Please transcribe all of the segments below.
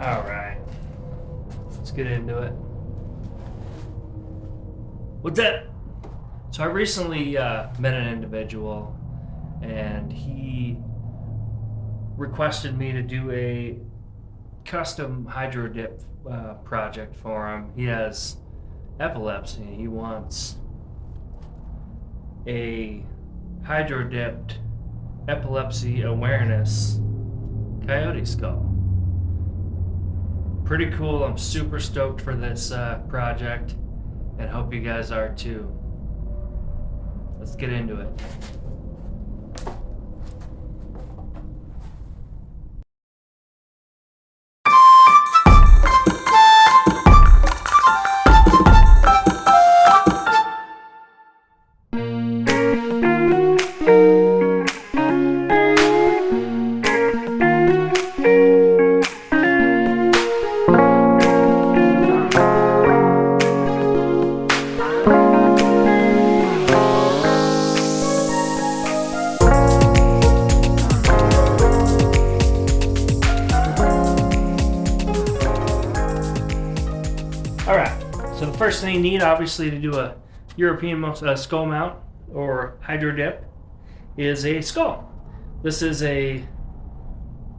Alright, let's get into it. What's up? So I recently met an individual, and he requested me to do a custom hydro dip project for him. He has epilepsy. He wants a hydro dipped epilepsy awareness coyote skull. Pretty cool. I'm super stoked for this project, and hope you guys are too. Let's get into it. So the first thing you need, obviously, to do a European skull mount or hydro dip is a skull. This is a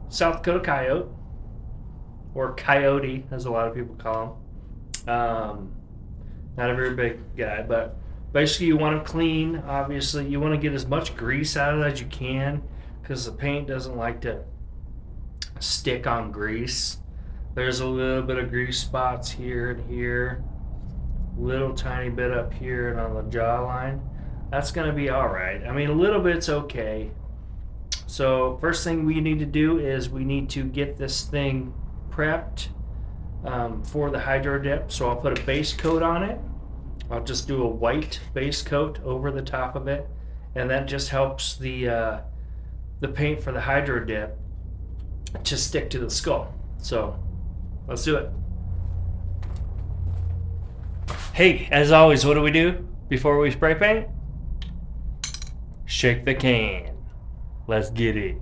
South Dakota Coyote, or Coyote, as a lot of people call him. Not a very big guy, but basically you want him clean. Obviously, you want to get as much grease out of it as you can, because the paint doesn't like to stick on grease. There's a little bit of grease spots here and here. Little tiny bit up here and on the jawline. That's going to be all right. I mean, a little bit's okay. So first thing we need to do is we need to get this thing prepped for the hydro dip. So I'll put a base coat on it. I'll just do a white base coat over the top of it, and that just helps the paint for the hydro dip to stick to the skull. So let's do it. Hey, as always, what do we do before we spray paint? Shake the can. Let's get it.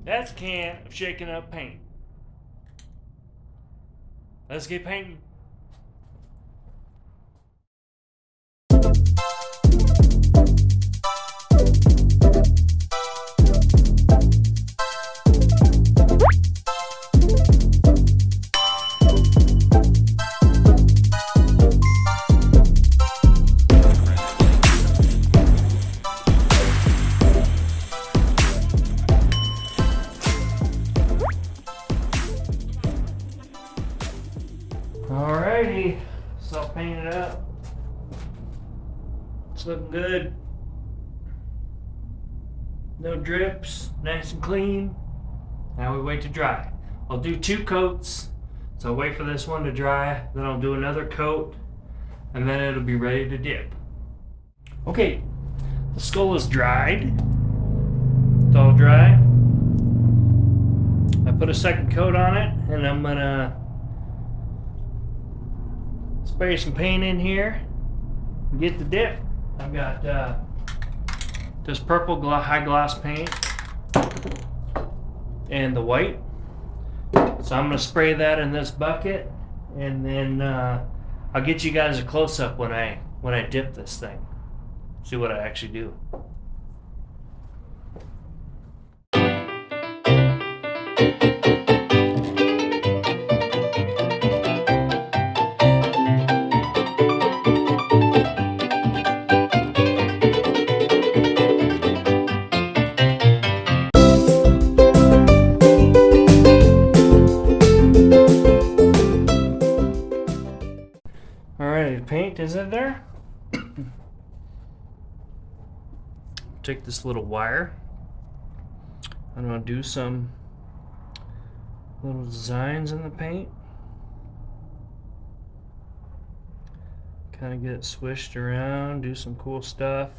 That's a can of shaking up paint. Let's get painting. Alrighty, so I'll paint it up. It's looking good. No drips, nice and clean. Now we wait to dry. I'll do 2 coats, so I'll wait for this one to dry, then I'll do another coat, and then it'll be ready to dip. Okay, the skull is dried. It's all dry. I put a second coat on it, and I'm gonna spray some paint in here and get the dip. I've got this purple high gloss paint and the white. So I'm going to spray that in this bucket, and then I'll get you guys a close-up when I dip this thing. See what I actually do. Alright, paint, is it there? Take this little wire. I'm going to do some little designs in the paint. Kind of get it swished around, do some cool stuff.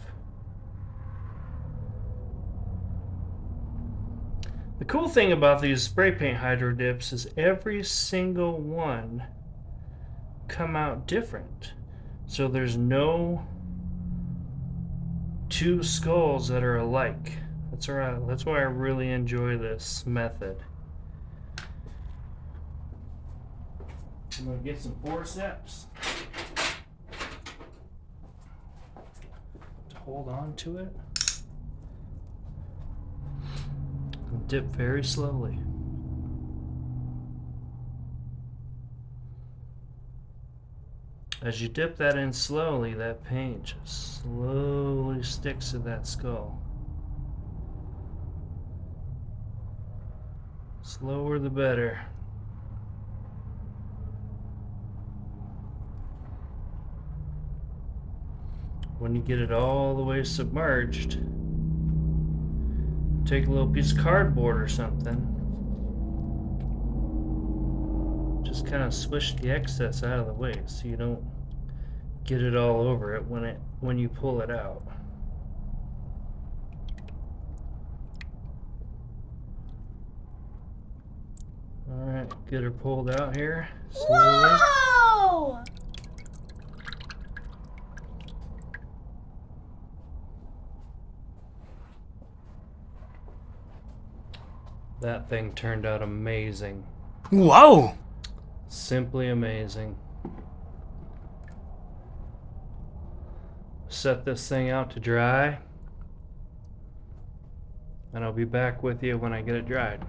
The cool thing about these spray paint hydro dips is every single one come out different. So there's no two skulls that are alike. That's right. That's why I really enjoy this method. I'm gonna get some forceps to hold on to it. And dip very slowly. As you dip that in slowly, that paint just slowly sticks to that skull. Slower the better. When you get it all the way submerged, take a little piece of cardboard or something. Just kind of swish the excess out of the way so you don't get it all over it when you pull it out. All right, get her pulled out here slowly. Whoa! That thing turned out amazing. Whoa! Simply amazing. Set this thing out to dry, and I'll be back with you when I get it dried.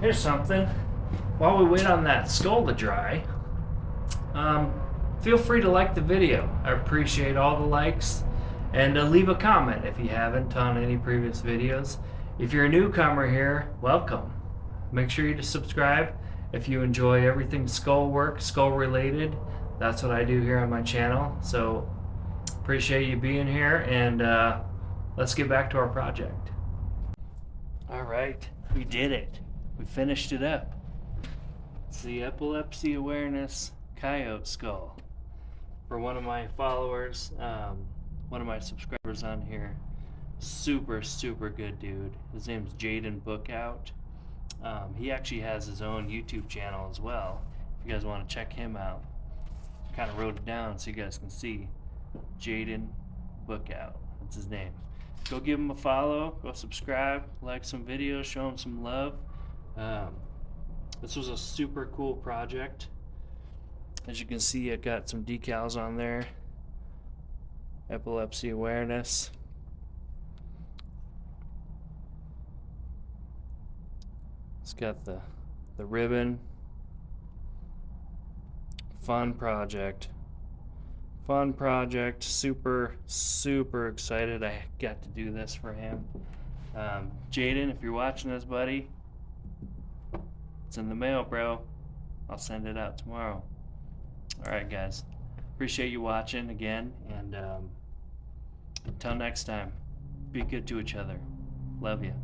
Here's something. While we wait on that skull to dry, feel free to like the video. I appreciate all the likes. And leave a comment if you haven't on any previous videos. If you're a newcomer here, welcome. Make sure you to subscribe if you enjoy everything skull work, skull related. That's what I do here on my channel. So appreciate you being here, and let's get back to our project. All right, we did it. We finished it up. It's the Epilepsy Awareness Coyote skull. For one of my followers, one of my subscribers on here, super good dude. His name's Jaden Bookout. He actually has his own YouTube channel as well. If you guys want to check him out, I kind of wrote it down so you guys can see. Jaden Bookout, that's his name. Go give him a follow, go subscribe, like some videos, show him some love. This was a super cool project. As you can see, I got some decals on there. Epilepsy Awareness. It's got the ribbon. Fun project. Super excited I got to do this for him. Jaden, if you're watching this, buddy, it's in the mail, bro. I'll send it out tomorrow. Alright, guys. Appreciate you watching again, and until next time, be good to each other. Love you.